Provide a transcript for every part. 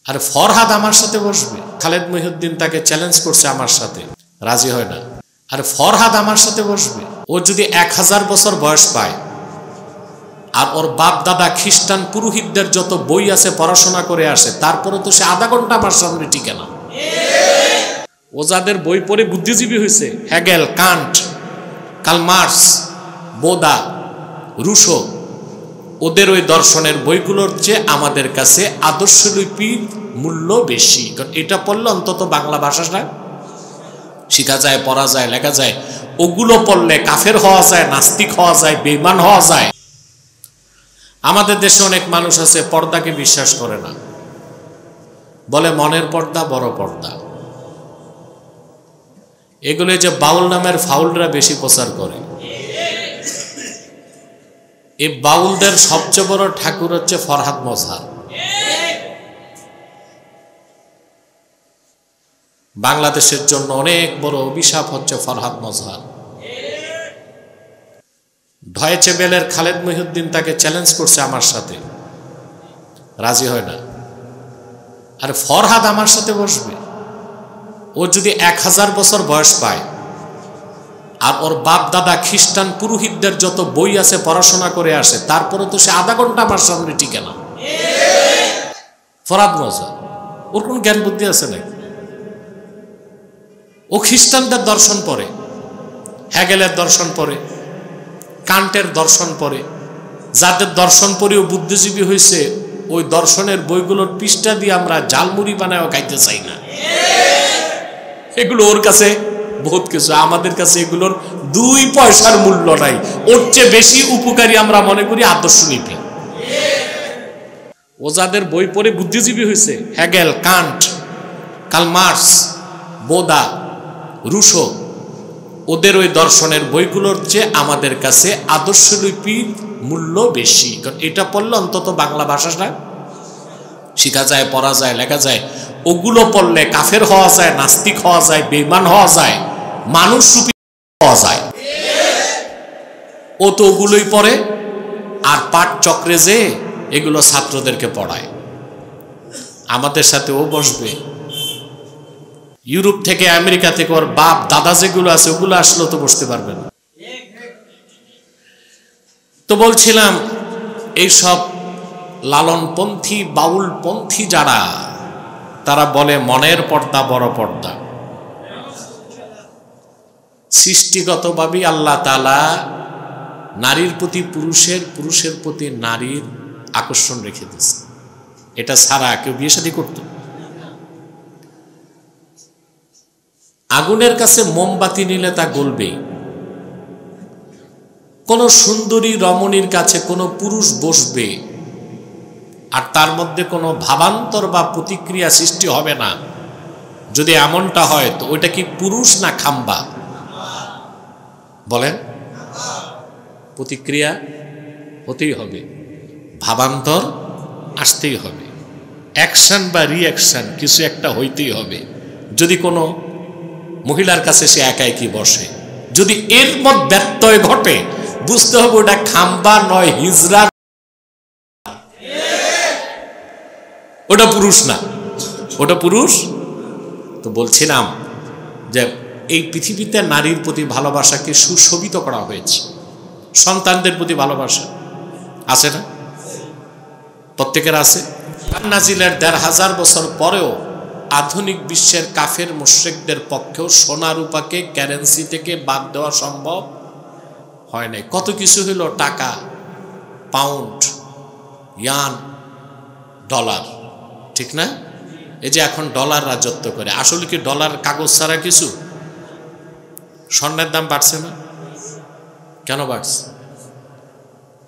আরে ফরহাদ আমার সাথে বসবে, খালেদ মহিউদ্দিন তাকে চ্যালেঞ্জ করছে, আমার সাথে রাজি হয় না। আরে ফরহাদ আমার সাথে বসবে, ও যদি 1000 বছর বয়স পায় আর ওর বাপ দাদা খ্রিস্টান পুরোহিতদের যত বই আছে পড়াশোনা করে আসে, তারপরে তো সে আধা ঘন্টা আমার সামনে টিকে না। ও যাদের বই পড়ে বুদ্ধিজীবী হয়েছে, Hegel, Kant, Karl Marx, Bodin, Rousseau, ওদের ওই দর্শনের বইগুলোর চেয়ে আমাদের কাছে আদর্শলিপির মূল্য বেশি। কারণ এটা পড়লে অন্তত বাংলা ভাষাটা শেখা যায়, পড়া যায়, লেখা যায়। ওগুলো পড়লে কাফের হওয়া যায়, নাস্তিক হওয়া যায়, বেঈমান হওয়া যায়। আমাদের দেশে অনেক মানুষ আছে পর্দাকে বিশ্বাস করে না, বলে মনের পর্দা বড় পর্দা। এগুলো যে বাউল নামের ফাউলরা বেশি প্রচার করে। এই বাউলদের সবচেয়ে বড় ঠাকুর হচ্ছে ফরহাদ মজহার। বাংলাদেশের জন্য অনেক বড় অভিশাপ হচ্ছে ফরহাদ মজহার। ডয়েচে বেলের খালেদ মহিউদ্দিন তাকে চ্যালেঞ্জ করছে, আমার সাথে রাজি হয় না। আরে ফরহাদ আমার সাথে বসবে, ও যদি 1000 বছর বয়স পায় আর ওর বাপ দাদা খ্রিস্টান পুরোহিতদের যত বই আছে পড়াশোনা করে আসে, তারপরে তো সে আধা ঘন্টা আমার সামনে টিকে না। ফরহাদ মজহার, ওর কোন জ্ঞান বুদ্ধি আছে নাকি? ও খ্রিস্টানদের দর্শন পড়ে, হেগেলের দর্শন পড়ে, কান্টের দর্শন পড়ে। যাদের দর্শন পড়েও বুদ্ধিজীবী হয়েছে, ওই দর্শনের বইগুলোর পৃষ্ঠা দিয়ে আমরা ঝালমুড়ি বানায়ও খাইতে চাই না। এগুলো ওর কাছে বহুত কিছু, আমাদের কাছে এগুলোর 2 পয়সার মূল্য নাই। ওর চেয়ে বেশি উপকারী আমরা মনে করি আদর্শলিপি। ও যাদের বই পড়ে বুদ্ধিজীবী হয়েছে, Hegel, Kant, Karl Marx, Bodin, Rousseau, ওদের ওই দর্শনের বইগুলোর চেয়ে আমাদের কাছে আদর্শলিপির মূল্য বেশি। কারণ এটা পড়লে অন্তত বাংলা ভাষাটা শেখা যায়, পড়া যায়, লেখা যায়। ওগুলো পড়লে কাফের হওয়া যায়, নাস্তিক হওয়া যায়, বেঈমান হওয়া যায়, মানুষ রূপী হওয়া যায়। ও তো ওগুলোই পড়ে আর পাঠ চক্রে যে এগুলো ছাত্রদেরকে পড়ায়। আমাদের সাথে ও বসবে। ইউরোপ থেকে, আমেরিকা থেকে ওর বাপ দাদা যেগুলো আছে ওগুলো আসলেও তো বসতে পারবে না। তো বলছিলাম, এইসব লালনপন্থী বাউলপন্থী যারা, তারা বলে মনের পর্দা বড় পর্দা। সৃষ্টিগতভাবেই আল্লাহ তাআলা নারীর প্রতি পুরুষের, পুরুষের প্রতি নারীর আকর্ষণ রেখে দিয়েছে। এটা ছাড়া কেউ বিয়ে শাদী করত? আগুনের কাছে মোমবাতি নিলে তা গলবেই। কোন সুন্দরী রমণীর কাছে কোনো পুরুষ বসবে আর তার মধ্যে কোনো ভাবান্তর বা প্রতিক্রিয়া সৃষ্টি হবে না। যদি এমনটা হয় তো ওইটা কি পুরুষ না খাম্বা? বলেন, প্রতিক্রিয়া হতেই হবে, ভাবান্তর আসতেই হবে, অ্যাকশন বা রিঅ্যাকশন কিছু একটা হইতেই হবে। যদি কোনো মহিলার কাছে সে একা একই বসে, যদি এর মধ্যে ব্যত্যয় ঘটে, বুঝতে হবে ওটা খাম্বা নয়, হিজড়া, ওটা পুরুষ না, ওটা পুরুষ। তো বলছিলাম যে এই পৃথিবীতে নারীর প্রতি ভালোবাসাকে সুশোভিত করা হয়েছে। সন্তানদের প্রতি ভালোবাসা আছে না? প্রত্যেকের আছে। নাজিলের 1500 বছর পরেও আধুনিক বিশ্বের কাফের মুশরিকদের পক্ষেও সোনা রূপাকে কারেন্সি থেকে বাদ দেওয়া সম্ভব হয় নাই। কত কিছু হলো, টাকা, পাউন্ড, ইয়ান, ডলার, ঠিক না? এই যে এখন ডলার রাজত্ব করে, আসলে কি ডলার কাগজ ছাড়া কিছু? স্বর্ণের দাম বাড়ছে না? কেন বাড়ছে?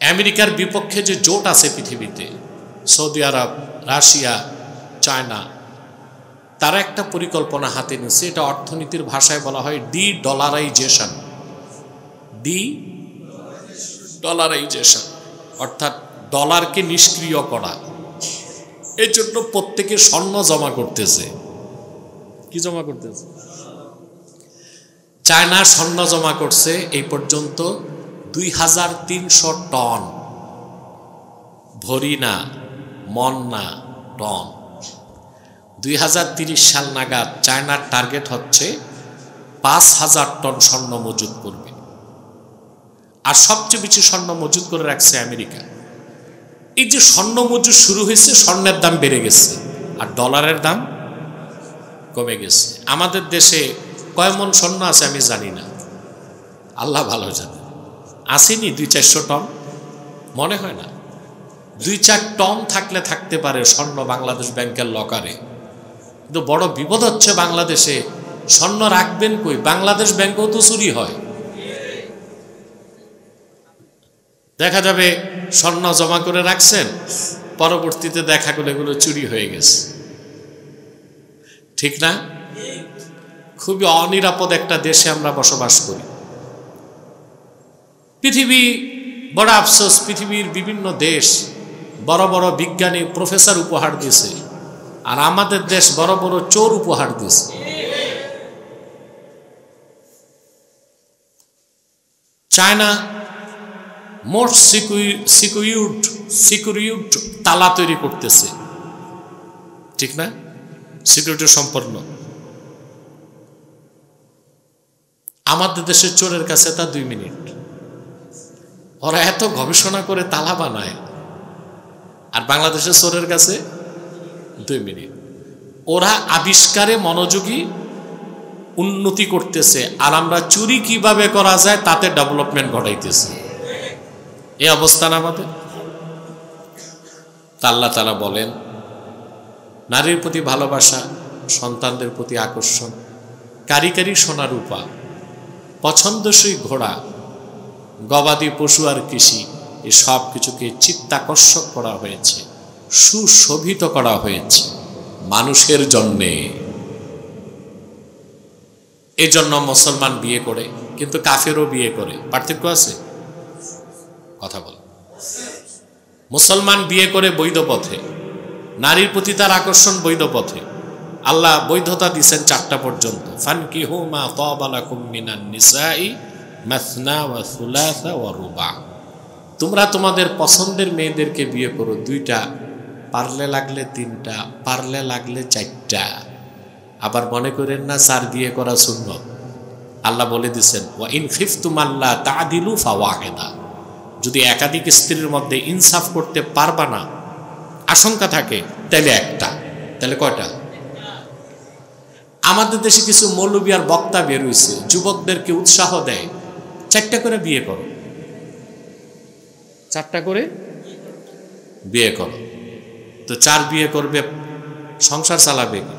আমেরিকার বিপক্ষে যে জোট আছে পৃথিবীতে, সৌদি আরব, রাশিয়া, চায়না, তারা একটা পরিকল্পনা হাতে নিচ্ছে। এটা অর্থনীতির ভাষায় বলা হয় ডলারাইজেশন। ডলারাইজেশন অর্থাৎ ডলারকে নিষ্ক্রিয় করা। এর জন্য প্রত্যেকে স্বর্ণ জমা করতেছে। কি জমা করতেছে? চায়না স্বর্ণ জমা করছে এই পর্যন্ত 2300 টন, ভরি না, মন না, টন। 2030 সাল নাগাদ চায়নার টার্গেট হচ্ছে 5,000 টন স্বর্ণ মজুত করবে। আর সবচেয়ে বেশি স্বর্ণ মজুত করে রাখছে আমেরিকা। এই যে স্বর্ণ মজুত শুরু হয়েছে, স্বর্ণের দাম বেড়ে গেছে আর ডলারের দাম কমে গেছে। আমাদের দেশে কয় মণ স্বর্ণ আছে আমি জানি না, আল্লাহ ভালো জানে। আসেনি 200-400 টন, মনে হয় না। 2-4 টন থাকলে থাকতে পারে স্বর্ণ বাংলাদেশ ব্যাংকের লকারে। কিন্তু বড় বিপদ হচ্ছে বাংলাদেশে স্বর্ণ রাখবেন কই? বাংলাদেশ ব্যাংকেও তো চুরি হয়। দেখা যাবে স্বর্ণ জমা করে রাখছেন, পরবর্তীতে দেখা গেল এগুলো চুরি হয়ে গেছে। ঠিক না? খুবই অনিরাপদ একটা দেশে আমরা বসবাস করি। পৃথিবী বড় আফসোস, পৃথিবীর বিভিন্ন দেশ বড় বড় বিজ্ঞানী প্রফেসর উপহার দিয়েছে, আর আমাদের দেশ বড় বড় চোর উপহার দিয়েছে। চায়না মোস্ট সিকিউরড তালা তৈরি করতেছে, ঠিক না? সিকিউরিটি সম্পন্ন। আমাদের দেশের চোরের কাছে তা 2 মিনিট। ওরা এত গবেষণা করে তালা বানায়, আর বাংলাদেশের চোরের কাছে 2 মিনিট। ওরা আবিষ্কারে মনোযোগী, উন্নতি করতেছে, আর আমরা চুরি কিভাবে করা যায় তাতে ডেভেলপমেন্ট ঘটাইতেছি। এই অবস্থান আমাদের। আল্লাহ তাআলা বলেন, নারীর প্রতি ভালোবাসা, সন্তানদের প্রতি আকর্ষণ, কারিকারি সোনা রূপা, পছন্দসই ঘোড়া, গবাদি পশু আর কৃষি, এই সব কিছুকে চিত্তাকর্ষক করা হয়েছে, সুশোভিত করা হয়েছে মানুষের জন্যে। এজন্য মুসলমান বিয়ে করে, কিন্তু কাফেরও বিয়ে করে। পার্থক্য আছে? কথা বল। মুসলমান বিয়ে করে বৈধ পথে, নারীর প্রতি তার আকর্ষণ বৈধ পথে। আল্লাহ বৈধতা দিয়েছেন 4টা পর্যন্ত। ফানকিহু মা তাবা লাকুম মিনান নিসাই মাসনা ওয়া সুলাসা ওয়া রুবা। তোমরা তোমাদের পছন্দের মেয়েদেরকে বিয়ে করো 2টা, পারলে লাগলে 3টা, পারলে লাগলে 4টা। আবার মনে করেন না 4 বিয়ে করা সুন্নত। আল্লাহ বলে দিয়েছেন, ওয়া ইন খিফতুম আল্লা তা'দিলু ফাওয়াহিদা। যদি একাধিক স্ত্রীর মধ্যে ইনসাফ করতে পারবা না, আশঙ্কা থাকে, তাহলে একটা। তাহলে কয়টা? আমাদের দেশে কিছু মৌলবী আর বক্তা বের হইছে, যুবকদেরকে উৎসাহ দেয় 4টা করে বিয়ে করো, 4টা করে বিয়ে করো। তো 4 বিয়ে করবে, সংসার চালাবে কি?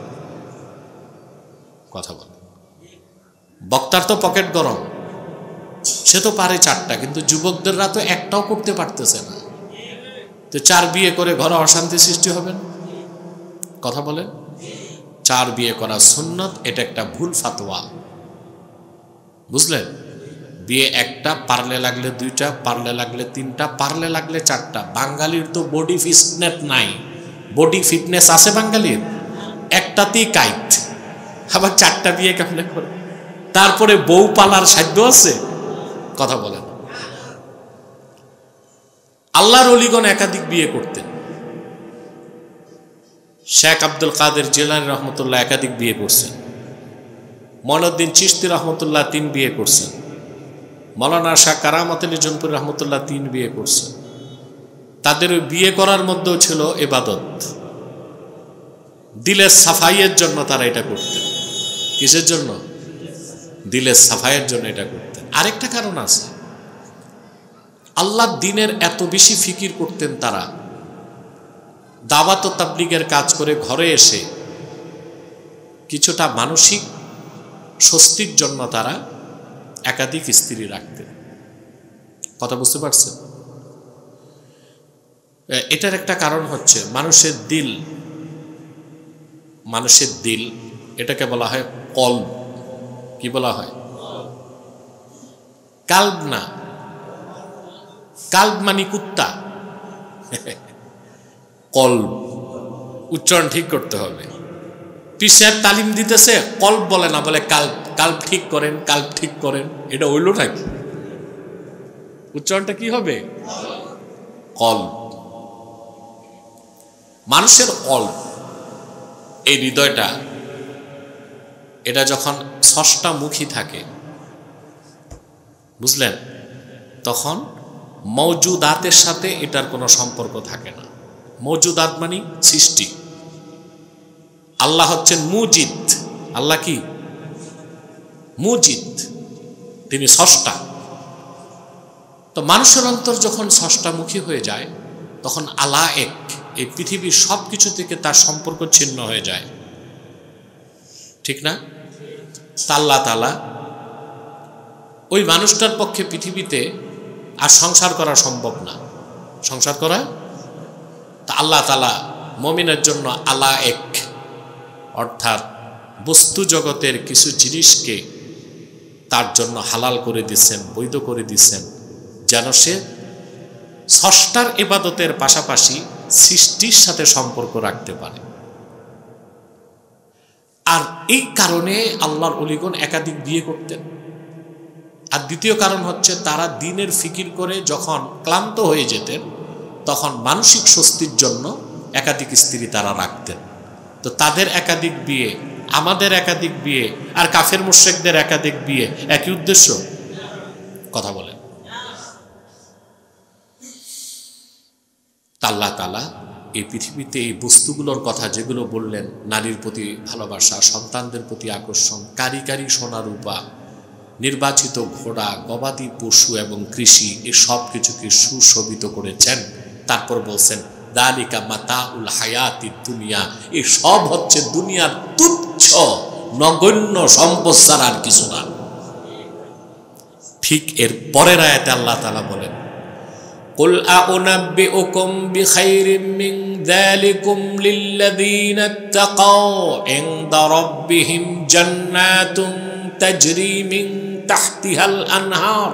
কথা বল। বক্তার তো পকেট গরম, সে তো পারে 4টা, কিন্তু যুবকদেররা তো একটাও করতে পারতেছে না। তো 4 বিয়ে করে ঘরে অশান্তি সৃষ্টি হবে না? কথা বলেন। 4 বিয়ে করা সুন্নত, এটা একটা ভুল ফাতোয়া, বুঝলেন? বিয়ে একটা, পারলে লাগলে 2টা, পারলে লাগলে 3টা, পারলে লাগলে 4টা। বাঙালির তো বডি ফিটনেস নাই। বডি ফিটনেস আছে বাঙালির? একটাতেই কাইট, আবার 4টা বিয়ে কেমনে করে? তারপরে বউ পালার সাধ্য আছে? কথা বলেন। আল্লাহর ওলিগণ একাধিক বিয়ে করতেন। শেখ আব্দুল কাদের জিলানী রহমতুল্লাহ একাধিক বিয়ে করছেন। মঈনুদ্দিন চিশতি রহমতুল্লাহ 3 বিয়ে করছেন। মৌলানা শাহ কারামত আলী জৌনপুরী রহমতুল্লাহ 3 বিয়ে করছেন। তাদের ওই বিয়ে করার মধ্যেও ছিল ইবাদত, দিলের সাফাইয়ের জন্য তারা এটা করতেন। কিসের জন্য? দিলের সাফাইয়ের জন্য এটা করতেন। আরেকটা কারণ আছে, আল্লাহর দ্বীনের এত বেশি ফিকির করতেন তারা, দাওয়াত ও তাবলীগের কাজ করে ঘরে এসে কিছুটা মানসিক স্বস্তির জন্য তারা একাধিক স্ত্রী রাখতেন। কথা বুঝতে পারছেন? এটার একটা কারণ হচ্ছে মানুষের দিল, এটাকে বলা হয় কলব। কি বলা হয়? কালব না, কালব মানে কুত্তা। কলব উচ্চারণ ঠিক করতে হবে। পীর সাহেব তালিম দিতেছে, কলব বলে না, বলে কালব। কালব ঠিক করেন, কালব ঠিক করেন। এটা হইল নাকি? উচ্চারণটা কি হবে? কলব। মানুষের কলব। এই হৃদয়টা এটা যখন ষষ্ঠামুখী থাকে, বুঝলেন, তখন মওজুদাতের সাথে এটার কোনো সম্পর্ক থাকে না। মওজুদাত মানে সৃষ্টি। আল্লাহ হচ্ছেন মুজিদ। আল্লাহ কি? মুজিদ, তিনি স্রষ্টা। তো মানুষের অন্তর যখন ষষ্ঠামুখী হয়ে যায় তখন আলা এক, এই পৃথিবীর সব কিছু থেকে তার সম্পর্ক ছিন্ন হয়ে যায়, ঠিক না? আল্লাহ তাআলা ওই মানুষটার পক্ষে পৃথিবীতে আর সংসার করা সম্ভব না। সংসার করা, তা আল্লাহ তাআলা মুমিনের জন্য আলা এক, অর্থাৎ বস্তু জগতের কিছু জিনিসকে তার জন্য হালাল করে দিচ্ছেন, বৈধ করে দিচ্ছেন, যেন সে স্রষ্টার ইবাদতের পাশাপাশি সৃষ্টির সাথে সম্পর্ক রাখতে পারে। আর এই কারণে আল্লাহর ওলিগণ একাধিক বিয়ে করতেন। আর দ্বিতীয় কারণ হচ্ছে তারা দ্বীনের ফিকির করে যখন ক্লান্ত হয়ে যেতেন তখন মানসিক স্বস্তির জন্য একাধিক স্ত্রী তারা রাখতেন। তো তাদের একাধিক বিয়ে, আমাদের একাধিক বিয়ে, আর কাফের মুশরিকদের একাধিক বিয়ে একই উদ্দেশ্য? কথা বলেন। আল্লাহ তাআলা এই পৃথিবীতে এই বস্তুগুলোর কথা যেগুলো বললেন, নারীর প্রতি ভালোবাসা, সন্তানদের প্রতি আকর্ষণ, কারি কারি সোনা রূপা, নির্বাচিত ঘোড়া, গবাদি পশু এবং কৃষি, এই সব কিছুকে সুশোভিত করেছেন। তারপর বলছেন দালিকা মাতাউল হায়াতিদ দুনিয়া, এই সব হচ্ছে দুনিয়ার তুচ্ছ নগণ্য সম্পদ ছাড়া আর কিছু না। ঠিক এর পরের আয়াতে আল্লাহ তাআলা বলেন কুল আউনাব্বিউকুম বিখাইরিম মিন যালিকুম লিল্লাযীনা ইত্তাকাউ ইনদা রাব্বিহিম জান্নাতুন তাজরি মিন তাহতিহাল আনহার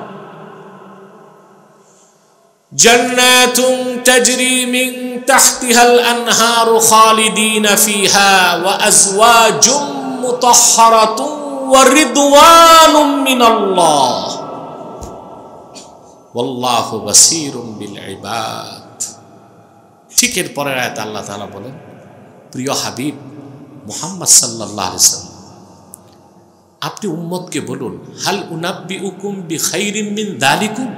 জান্নাতুন তাজরি মিন তাহতিহাল আনহার খালিদিনা ফিহা ওয়া আজওয়াজুম মুতাহহারাতুন ওয়া রিদওয়ানুম মিনাল্লাহ ওয়াল্লাহু বাসীরুম বিল ইবাদ। ঠিক এর পরের আয়াতে আল্লাহ তাআলা বলেন, প্রিয় হাবিব মুহাম্মদ সাল্লাল্লাহু আলাইহি ওয়াসাল্লাম, আপনি উম্মতকে বলুন, হাল উনাব্বিউকুম বিখাইরিম মিন যালিকুম,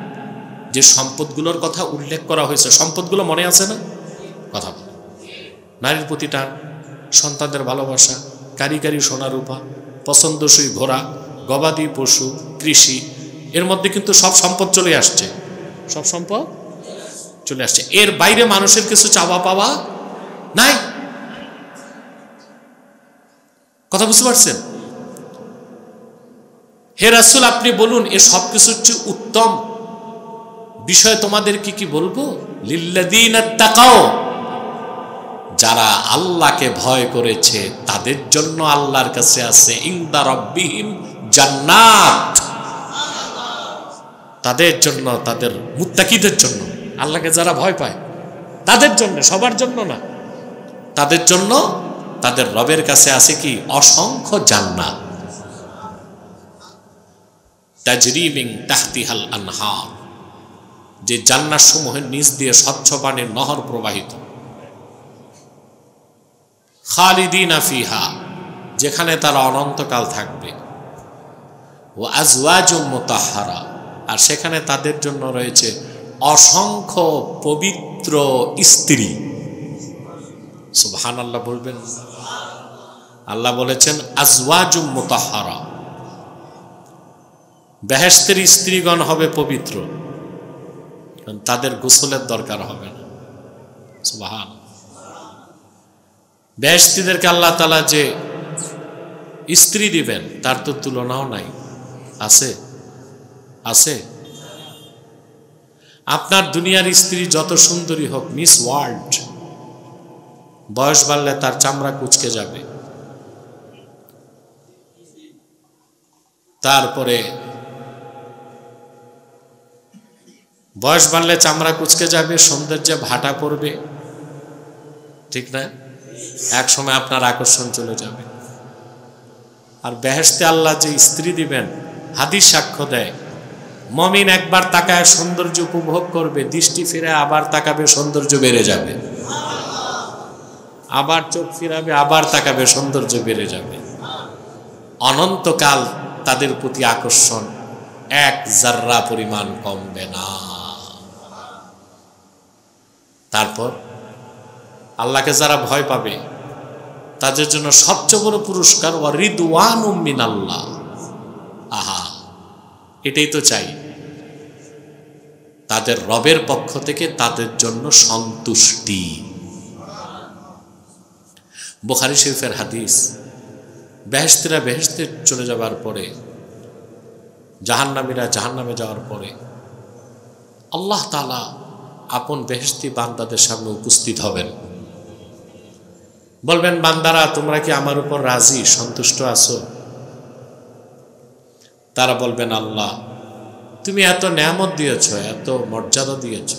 যে সম্পদগুলোর কথা উল্লেখ করা হয়েছে, সম্পদগুলো মনে আছে না? কথা বলেন। নারীর প্রতি টান, সন্তানদের ভালোবাসা, কারি কারি সোনা রূপা, পছন্দসই ঘোড়া, গবাদি পশু, কৃষি, এর মধ্যে কিন্তু সব সম্পদ চলে আসছে, সব সম্পদ চলে আসছে। এর বাইরে মানুষের কিছু চাওয়া পাওয়া নাই। কথা বুঝতে পারছেন? হে রাসূল, আপনি বলুন এ সব কিছুর চেয়ে উত্তম বিষয় তোমাদের কি কি বলবো? লিল্লাযীনা ইত্তাকাউ, যারা আল্লাহকে ভয় করেছে তাদের জন্য আল্লাহর কাছে আছে ইনদা রাব্বিহিম জান্নাত, তাদের জন্য, তাদের মুত্তাকিদের জন্য, আল্লাহকে যারা ভয় পায় তাদের জন্য, সবার জন্য না, তাদের জন্য তাদের রবের কাছে আছে কি? অসংখ্য জান্নাত। তাজরি মিন তাহতিহাল আনহার, যে জান্নাত সমূহের নিচ দিয়ে স্বচ্ছ পানির নহর প্রবাহিত। খালিদিনা ফিহা, যেখানে তারা অনন্তকাল থাকবে। ওয়া আজওয়াজুম মুতাহহারা, আর সেখানে তাদের জন্য রয়েছে অসংখ্য পবিত্র স্ত্রী। সুবহানাল্লাহ বলবেন। আল্লাহ বলেছেন আজওয়াজুম মুতাহহারা, বেহেশতের স্ত্রীগণ হবে পবিত্র, তাদের গোসলের দরকার হবে না। সুবহানাল্লাহ। বেহেশতীদেরকে আল্লাহ তাআলা যে স্ত্রী দিবেন তার তো তুলনাও নাই। আছে? আছে? আপনার দুনিয়ার স্ত্রী যত সুন্দরী হোক, মিস ওয়ার্ল্ড, বয়স বাড়লে তার চামড়া কুঁচকে যাবে। তারপরে বয়স বাড়লে চামড়া কুঁচকে যাবে, সৌন্দর্যে ভাটা পড়বে, ঠিক না? এক সময় আপনার আকর্ষণ চলে যাবে। আর বেহেশতে আল্লাহ যে স্ত্রী দিবেন, হাদিস সাক্ষ্য দেয়, মুমিন একবার তাকায় সৌন্দর্য উপভোগ করবে, দৃষ্টি ফিরে আবার তাকাবে, সৌন্দর্য বেড়ে যাবে। আবার চোখ ফিরাবে, আবার তাকাবে, সৌন্দর্য বেড়ে যাবে। অনন্তকাল তাদের প্রতি আকর্ষণ এক জাররা পরিমাণ কমবে না। তারপর আল্লাহকে যারা ভয় পাবে তাদের জন্য সবচেয়ে বড় পুরস্কার ওয়া রিদওয়ানুম মিনাল্লাহ। আহা, এটাই তো চাই, তাদের রবের পক্ষ থেকে তাদের জন্য সন্তুষ্টি। বুখারী শরীফের হাদিস, বেহেশতীরা বেহেশতে চলে যাবার পরে, জাহান্নামীরা জাহান্নামে যাওয়ার পরে আল্লাহ তাআলা আপন বেহেশতি বান্দাদের সামনে উপস্থিত হবেন, বলবেন, বান্দারা তোমরা কি আমার উপর রাজি, সন্তুষ্ট আছো? তারা বলবেন, আল্লাহ তুমি এত নেয়ামত দিয়েছ, এত মর্যাদা দিয়েছ,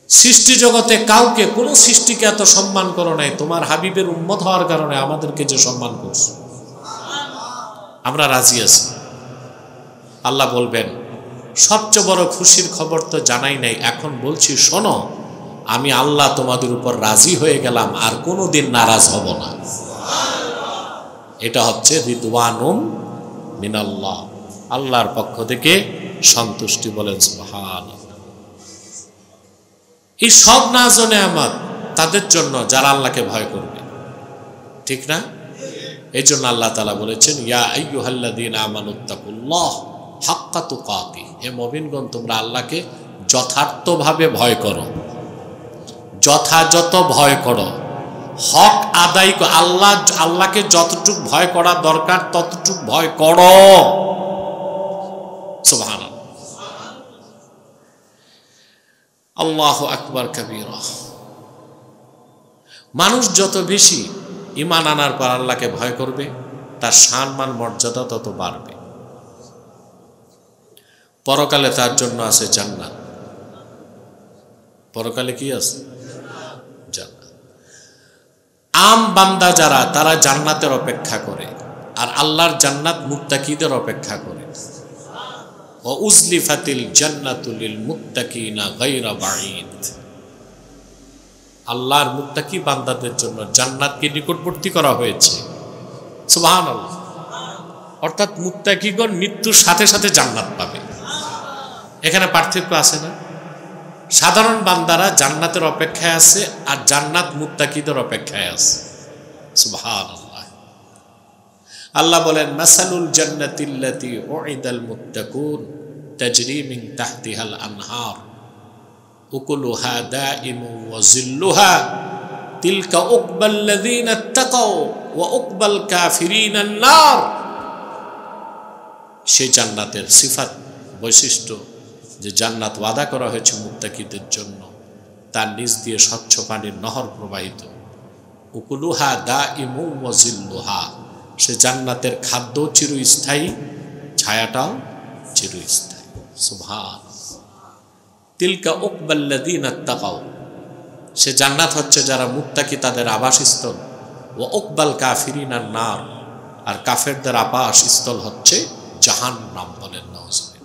সৃষ্টি জগতে কাউকে, কোনো সৃষ্টিকে এত সম্মান করো নাই, তোমার হাবিবের উম্মত হওয়ার কারণে আমাদেরকে যে সম্মান করছো, আমরা রাজি আছি। আল্লাহ বলবেন, সবচেয়ে বড় খুশির খবর তো জানাই নাই, এখন বলছি শোনো, আমি আল্লাহ তোমাদের উপর রাজি হয়ে গেলাম, আর কোনোদিন নারাজ হব না। এটা হচ্ছে রিদওয়ানুম মিনাল্লাহ, আল্লাহর পক্ষ থেকে সন্তুষ্টি। বলেন সুবহানাল্লাহ। এই সব নাজ ও নেয়ামত তাদের জন্য যারা আল্লাহকে ভয় করবে, ঠিক না? এই জন্য আল্লাহ তাআলা বলেছেন, ইয়া আইয়ুহাল্লাযীনা আমানুত্তাকুল্লাহ হাক্কা তুকাতিহ, হে মুমিনগণ তোমরা আল্লাহকে যথার্থভাবে ভয় করো, যথাযথ ভয় করো, হক আদায় করো। আল্লাহকে যতটুক ভয় করা দরকার ততটুক ভয় করো। সুবহানাল্লাহ, আল্লাহু আকবার কাবীরা। মানুষ যত বেশি ঈমান আনার পর আল্লাহকে ভয় করবে, তার সম্মান মর্যাদা তত বাড়বে। পরকালে তার জন্য আছে জান্নাত। পরকালে কি আছে? জান্নাত। আম বান্দা যারা, তারা জান্নাতের অপেক্ষা করে, আর আল্লাহর জান্নাত মুত্তাকিদের অপেক্ষা করে। ওয়া উজলিফাতিল জান্নাতু লিল মুত্তাকিনা গায়রা বাঈদ। আল্লাহর মুত্তাকি বান্দাদের জন্য জান্নাতকে নিকটবর্তী করা হয়েছে। সুবহানাল্লাহ। অর্থাৎ মুত্তাকিগণ মৃত্যুর সাথে সাথে জান্নাত পাবে। এখানে পার্থক্য আছে না? সাধারণ বান্দারা জান্নাতের অপেক্ষায় আছে, আর জান্নাত মুত্তাকিদের অপেক্ষায় আছে। সুবহানাল্লাহ। আল্লাহ বলেন, মাসালুল জান্নাতিল্লাতী উইদাল মুত্তাকুন তাজরি মিন তাহতিহাল আনহার উকুলুহা দাইমুন ওয়া যিল্লুহা তিলকা উকবাল্লাযীনা ইত্তাকাও ওয়া উকবাল কাফিরিনান নার। সেই জান্নাতের সিফাত, বৈশিষ্ট্য, যে জান্নাত ওয়াদা করা হয়েছে মুত্তাকিদের জন্য, তার নিচ দিয়ে স্বচ্ছ পানির নহর প্রবাহিত। উকুলুহা দাইমুন ওয়া যিল্লুহা, সে জান্নাতের খাদ্য চিরস্থায়ী, ছায়াটাও চিরস্থায়ী। সুবহান। তিলকা উকবাল্লাযীনা ইত্তাকাও, সে জান্নাত হচ্ছে যারা মুত্তাকি তাদের আবাসস্থল। ওয়া উকবাল কাফিরিনান নার, আর কাফেরদের আবাসস্থল হচ্ছে জাহান্নাম। বলেন নাউজুবিল্লাহ।